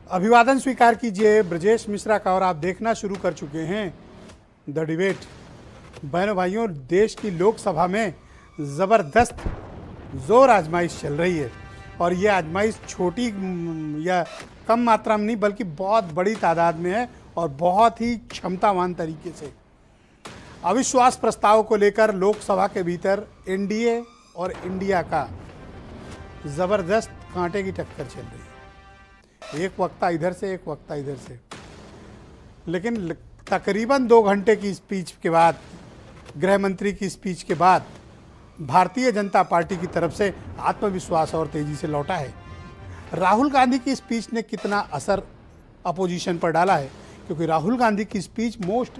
अभिवादन स्वीकार कीजिए ब्रजेश मिश्रा का। और आप देखना शुरू कर चुके हैं द डिबेट। बहनों भाइयों, देश की लोकसभा में ज़बरदस्त जोर आजमाइश चल रही है और ये आजमाइश छोटी या कम मात्रा में नहीं बल्कि बहुत बड़ी तादाद में है और बहुत ही क्षमतावान तरीके से। अविश्वास प्रस्ताव को लेकर लोकसभा के भीतर एनडीए और इंडिया का ज़बरदस्त कांटे की टक्कर चल रही है। एक वक्ता इधर से, एक वक्ता इधर से। लेकिन तकरीबन 2 घंटे की स्पीच के बाद, गृह मंत्री की स्पीच के बाद, भारतीय जनता पार्टी की तरफ से आत्मविश्वास और तेजी से लौटा है। राहुल गांधी की स्पीच ने कितना असर अपोजिशन पर डाला है, क्योंकि राहुल गांधी की स्पीच मोस्ट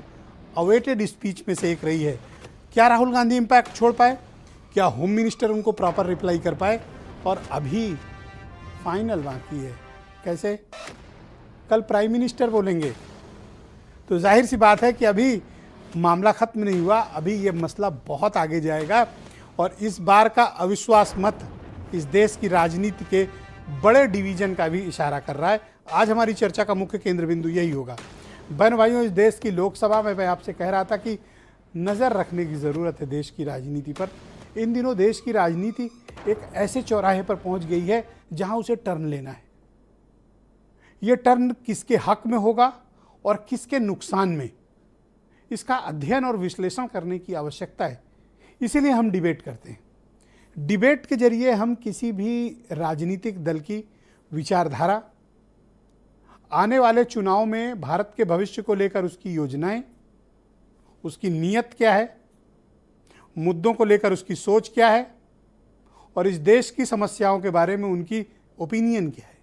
अवेटेड स्पीच में से एक रही है। क्या राहुल गांधी इम्पैक्ट छोड़ पाए? क्या होम मिनिस्टर उनको प्रॉपर रिप्लाई कर पाए? और अभी फाइनल बाकी है। कैसे? कल प्राइम मिनिस्टर बोलेंगे, तो जाहिर सी बात है कि अभी मामला खत्म नहीं हुआ, अभी ये मसला बहुत आगे जाएगा और इस बार का अविश्वास मत इस देश की राजनीति के बड़े डिवीजन का भी इशारा कर रहा है। आज हमारी चर्चा का मुख्य केंद्र बिंदु यही होगा। बहन भाइयों, इस देश की लोकसभा में मैं आपसे कह रहा था कि नज़र रखने की ज़रूरत है देश की राजनीति पर। इन दिनों देश की राजनीति एक ऐसे चौराहे पर पहुंच गई है जहां उसे टर्न लेना है। ये टर्न किसके हक में होगा और किसके नुकसान में, इसका अध्ययन और विश्लेषण करने की आवश्यकता है। इसीलिए हम डिबेट करते हैं। डिबेट के जरिए हम किसी भी राजनीतिक दल की विचारधारा, आने वाले चुनाव में भारत के भविष्य को लेकर उसकी योजनाएं, उसकी नीयत क्या है, मुद्दों को लेकर उसकी सोच क्या है और इस देश की समस्याओं के बारे में उनकी ओपिनियन क्या है।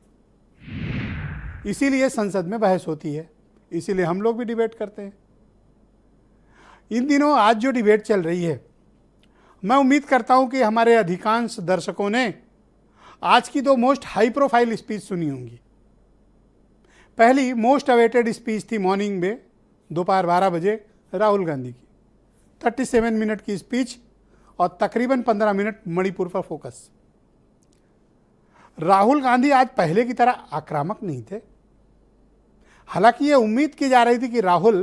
इसीलिए संसद में बहस होती है, इसीलिए हम लोग भी डिबेट करते हैं। इन दिनों आज जो डिबेट चल रही है, मैं उम्मीद करता हूं कि हमारे अधिकांश दर्शकों ने आज की 2 मोस्ट हाई प्रोफाइल स्पीच सुनी होंगी। पहली मोस्ट अवेटेड स्पीच थी मॉर्निंग में दोपहर 12 बजे राहुल गांधी की 37 मिनट की स्पीच और तकरीबन 15 मिनट मणिपुर पर फोकस। राहुल गांधी आज पहले की तरह आक्रामक नहीं थे। हालांकि ये उम्मीद की जा रही थी कि राहुल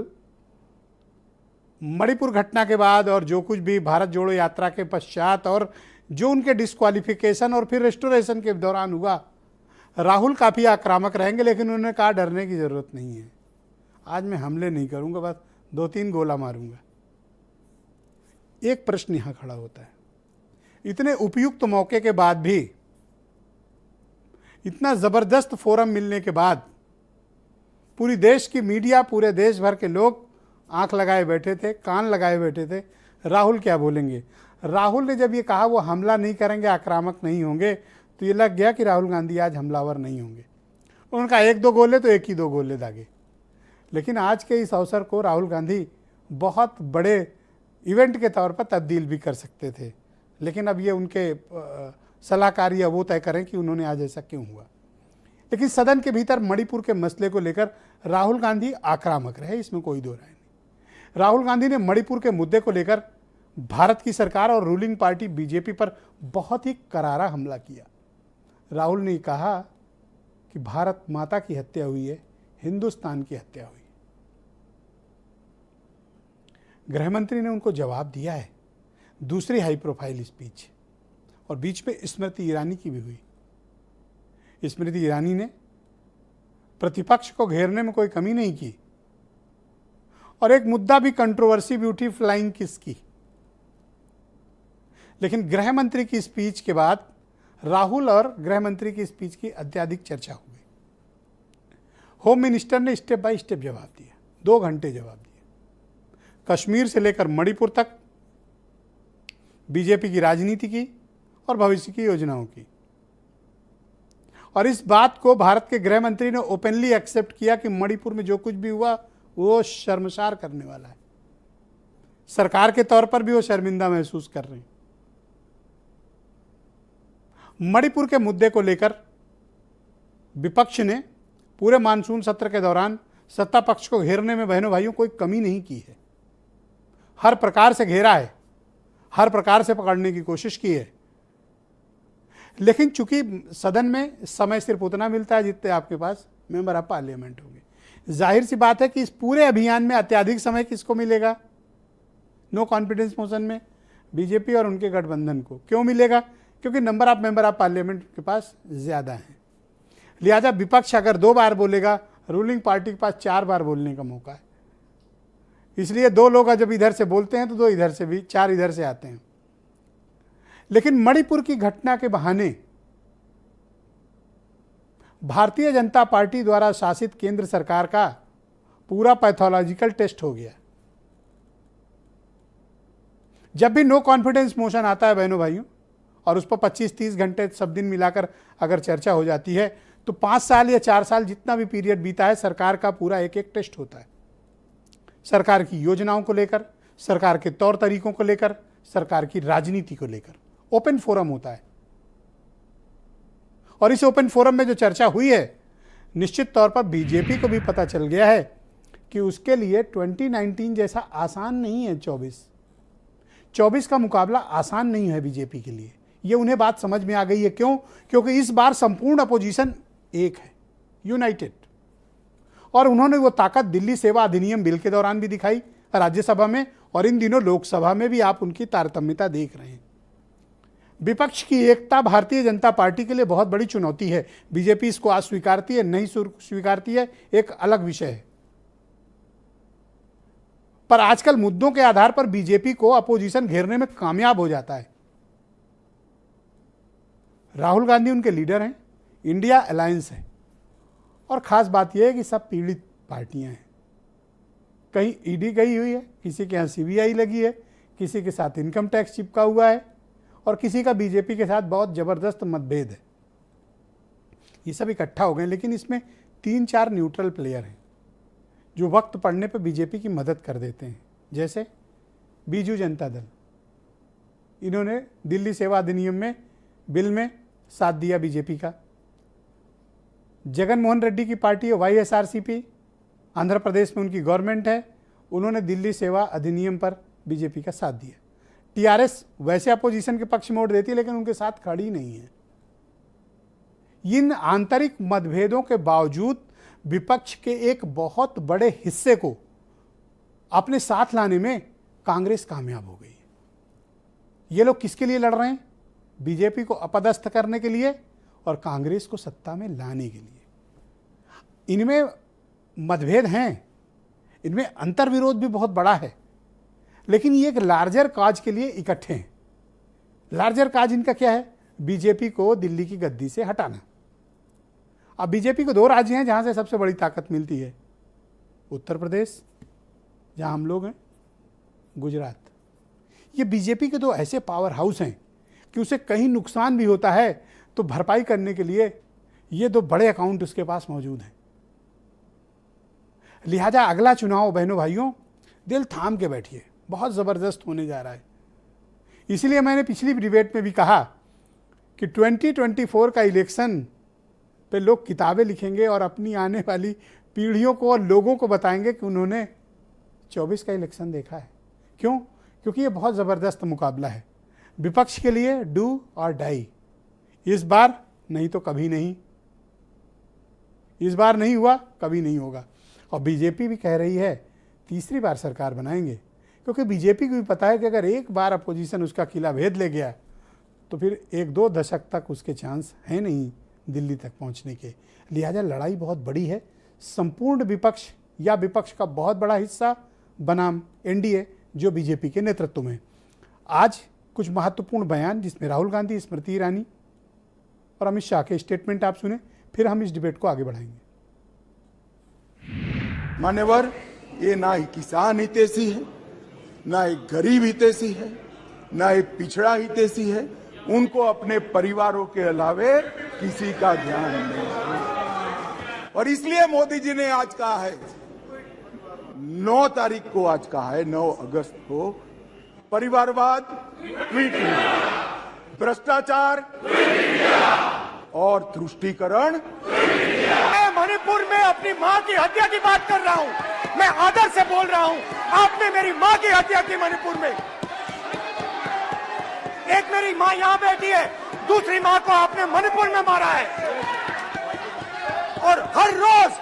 मणिपुर घटना के बाद और जो कुछ भी भारत जोड़ो यात्रा के पश्चात और जो उनके डिस्क्वालिफिकेशन और फिर रेस्टोरेशन के दौरान हुआ, राहुल काफ़ी आक्रामक रहेंगे। लेकिन उन्होंने कहा डरने की ज़रूरत नहीं है, आज मैं हमले नहीं करूंगा, बस 2-3 गोला मारूंगा। एक प्रश्न यहाँ खड़ा होता है, इतने उपयुक्त मौके के बाद भी, इतना ज़बरदस्त फोरम मिलने के बाद, पूरी देश की मीडिया, पूरे देश भर के लोग आंख लगाए बैठे थे, कान लगाए बैठे थे, राहुल क्या बोलेंगे। राहुल ने जब ये कहा वो हमला नहीं करेंगे, आक्रामक नहीं होंगे, तो ये लग गया कि राहुल गांधी आज हमलावर नहीं होंगे। उन्होंने कहा 1-2 गोले तो 1 ही 2 गोले दागे। लेकिन आज के इस अवसर को राहुल गांधी बहुत बड़े इवेंट के तौर पर तब्दील भी कर सकते थे। लेकिन अब ये उनके सलाहकार या वो तय करें कि उन्होंने आज ऐसा क्यों हुआ। लेकिन सदन के भीतर मणिपुर के मसले को लेकर राहुल गांधी आक्रामक रहे, इसमें कोई दो राय नहीं। राहुल गांधी ने मणिपुर के मुद्दे को लेकर भारत की सरकार और रूलिंग पार्टी बीजेपी पर बहुत ही करारा हमला किया। राहुल ने कहा कि भारत माता की हत्या हुई है, हिंदुस्तान की हत्या हुई है। गृह मंत्री ने उनको जवाब दिया है। दूसरी हाई प्रोफाइल स्पीच, और बीच में स्मृति ईरानी की भी हुई। स्मृति ईरानी ने प्रतिपक्ष को घेरने में कोई कमी नहीं की और एक मुद्दा भी, कंट्रोवर्सी भी उठी, फ्लाइंग किस की। लेकिन गृह मंत्री की स्पीच के बाद राहुल और गृह मंत्री की स्पीच की अत्यधिक चर्चा हो गई। होम मिनिस्टर ने स्टेप बाय स्टेप जवाब दिया, 2 घंटे जवाब दिया, कश्मीर से लेकर मणिपुर तक, बीजेपी की राजनीति की और भविष्य की योजनाओं की। और इस बात को भारत के गृह मंत्री ने ओपनली एक्सेप्ट किया कि मणिपुर में जो कुछ भी हुआ वो शर्मसार करने वाला है। सरकार के तौर पर भी वो शर्मिंदा महसूस कर रहे हैं। मणिपुर के मुद्दे को लेकर विपक्ष ने पूरे मानसून सत्र के दौरान सत्ता पक्ष को घेरने में बहनों भाइयों कोई कमी नहीं की है। हर प्रकार से घेरा है, हर प्रकार से पकड़ने की कोशिश की है। लेकिन चूंकि सदन में समय सिर्फ उतना मिलता है जितने आपके पास मेंबर ऑफ पार्लियामेंट होंगे। जाहिर सी बात है कि इस पूरे अभियान में अत्यधिक समय किसको मिलेगा? नो कॉन्फिडेंस मोशन में बीजेपी और उनके गठबंधन को। क्यों मिलेगा? क्योंकि number of member of parliament के पास ज़्यादा है। लिहाजा विपक्ष अगर 2 बार बोलेगा, रूलिंग पार्टी के पास 4 बार बोलने का मौका है। इसलिए 2 लोग जब इधर से बोलते हैं तो 2 इधर से भी, 4 इधर से आते हैं। लेकिन मणिपुर की घटना के बहाने भारतीय जनता पार्टी द्वारा शासित केंद्र सरकार का पूरा पैथोलॉजिकल टेस्ट हो गया। जब भी नो कॉन्फिडेंस मोशन आता है बहनों भाइयों, और उस पर 25-30 घंटे सब दिन मिलाकर अगर चर्चा हो जाती है, तो 5 साल या 4 साल जितना भी पीरियड बीता है, सरकार का पूरा एक एक टेस्ट होता है। सरकार की योजनाओं को लेकर, सरकार के तौर तरीकों को लेकर, सरकार की राजनीति को लेकर ओपन फोरम होता है। और इस ओपन फोरम में जो चर्चा हुई है, निश्चित तौर पर बीजेपी को भी पता चल गया है कि उसके लिए 2019 जैसा आसान नहीं है। 24 का मुकाबला आसान नहीं है बीजेपी के लिए। ये उन्हें बात समझ में आ गई है। क्यों? क्योंकि इस बार संपूर्ण अपोजिशन एक है, यूनाइटेड। और उन्होंने वो ताकत दिल्ली सेवा अधिनियम बिल के दौरान भी दिखाई राज्यसभा में, और इन दिनों लोकसभा में भी आप उनकी तारतम्यता देख रहे हैं। विपक्ष की एकता भारतीय जनता पार्टी के लिए बहुत बड़ी चुनौती है। बीजेपी इसको आज स्वीकारती है, नहीं स्वीकारती है, एक अलग विषय है। पर आजकल मुद्दों के आधार पर बीजेपी को अपोजिशन घेरने में कामयाब हो जाता है। राहुल गांधी उनके लीडर हैं, इंडिया अलायंस है, और खास बात यह है कि सब पीड़ित पार्टियां हैं। कहीं ईडी गई हुई है, किसी के यहाँ सीबीआई लगी है, किसी के साथ इनकम टैक्स चिपका हुआ है, और किसी का बीजेपी के साथ बहुत जबरदस्त मतभेद है। ये सब इकट्ठा हो गए, लेकिन इसमें 3-4 न्यूट्रल प्लेयर हैं जो वक्त पड़ने पर बीजेपी की मदद कर देते हैं। जैसे बीजू जनता दल, इन्होंने दिल्ली सेवा अधिनियम में बिल में साथ दिया बीजेपी का। जगन मोहन रेड्डी की पार्टी है YSRCP, आंध्र प्रदेश में उनकी गवर्नमेंट है, उन्होंने दिल्ली सेवा अधिनियम पर बीजेपी का साथ दिया। TRS वैसे अपोजिशन के पक्ष में वोट देती है, लेकिन उनके साथ खड़ी नहीं है। इन आंतरिक मतभेदों के बावजूद विपक्ष के एक बहुत बड़े हिस्से को अपने साथ लाने में कांग्रेस कामयाब हो गई है। ये लोग किसके लिए लड़ रहे हैं? बीजेपी को अपदस्थ करने के लिए और कांग्रेस को सत्ता में लाने के लिए। इनमें मतभेद हैं, इनमें अंतर्विरोध भी बहुत बड़ा है, लेकिन ये एक लार्जर काज के लिए इकट्ठे हैं। लार्जर काज इनका क्या है? बीजेपी को दिल्ली की गद्दी से हटाना। अब बीजेपी को 2 राज्य हैं जहां से सबसे बड़ी ताकत मिलती है, उत्तर प्रदेश जहां हम लोग हैं, गुजरात। ये बीजेपी के 2 ऐसे पावर हाउस हैं कि उसे कहीं नुकसान भी होता है तो भरपाई करने के लिए ये 2 बड़े अकाउंट उसके पास मौजूद हैं। लिहाजा अगला चुनाव बहनों भाइयों, दिल थाम के बैठिए, बहुत ज़बरदस्त होने जा रहा है। इसलिए मैंने पिछली डिबेट में भी कहा कि 2024 का इलेक्शन पे लोग किताबें लिखेंगे और अपनी आने वाली पीढ़ियों को और लोगों को बताएंगे कि उन्होंने 24 का इलेक्शन देखा है। क्यों? क्योंकि ये बहुत ज़बरदस्त मुकाबला है विपक्ष के लिए, डू और डाई। इस बार नहीं तो कभी नहीं, इस बार नहीं हुआ कभी नहीं होगा। और बीजेपी भी कह रही है तीसरी बार सरकार बनाएंगे, क्योंकि बीजेपी को भी पता है कि अगर एक बार अपोजिशन उसका किला भेद ले गया तो फिर 1-2 दशक तक उसके चांस हैं नहीं दिल्ली तक पहुंचने के। लिहाजा लड़ाई बहुत बड़ी है। संपूर्ण विपक्ष या विपक्ष का बहुत बड़ा हिस्सा बनाम एनडीए जो बीजेपी के नेतृत्व में। आज कुछ महत्वपूर्ण बयान जिसमें राहुल गांधी, स्मृति ईरानी और अमित शाह के स्टेटमेंट आप सुने, फिर हम इस डिबेट को आगे बढ़ाएंगे। मान्यवर, ये ना ही किसान हितैषी है, ना एक गरीब हितैषी है, ना एक पिछड़ा हितैषी है। उनको अपने परिवारों के अलावे किसी का ध्यान नहीं है। और इसलिए मोदी जी ने आज कहा है, 9 तारीख को आज कहा है, 9 अगस्त को, परिवारवाद ट्वीट इंडिया, भ्रष्टाचार और तुष्टीकरण। मैं मणिपुर में अपनी मां की हत्या की बात कर रहा हूं। मैं आदर से बोल रहा हूं, आपने मेरी मां की हत्या की मणिपुर में। एक मेरी मां यहां बैठी है, दूसरी मां को आपने मणिपुर में मारा है। और हर रोज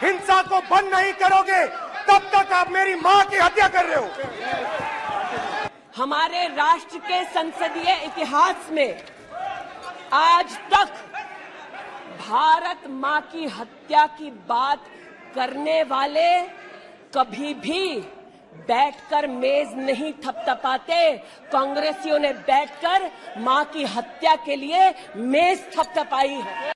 हिंसा को बंद नहीं करोगे तब तक आप मेरी मां की हत्या कर रहे हो। हमारे राष्ट्र के संसदीय इतिहास में आज तक भारत मां की हत्या की बात करने वाले कभी भी बैठकर मेज नहीं थपथपाते। कांग्रेसियों ने बैठकर मां की हत्या के लिए मेज थपथपाई है।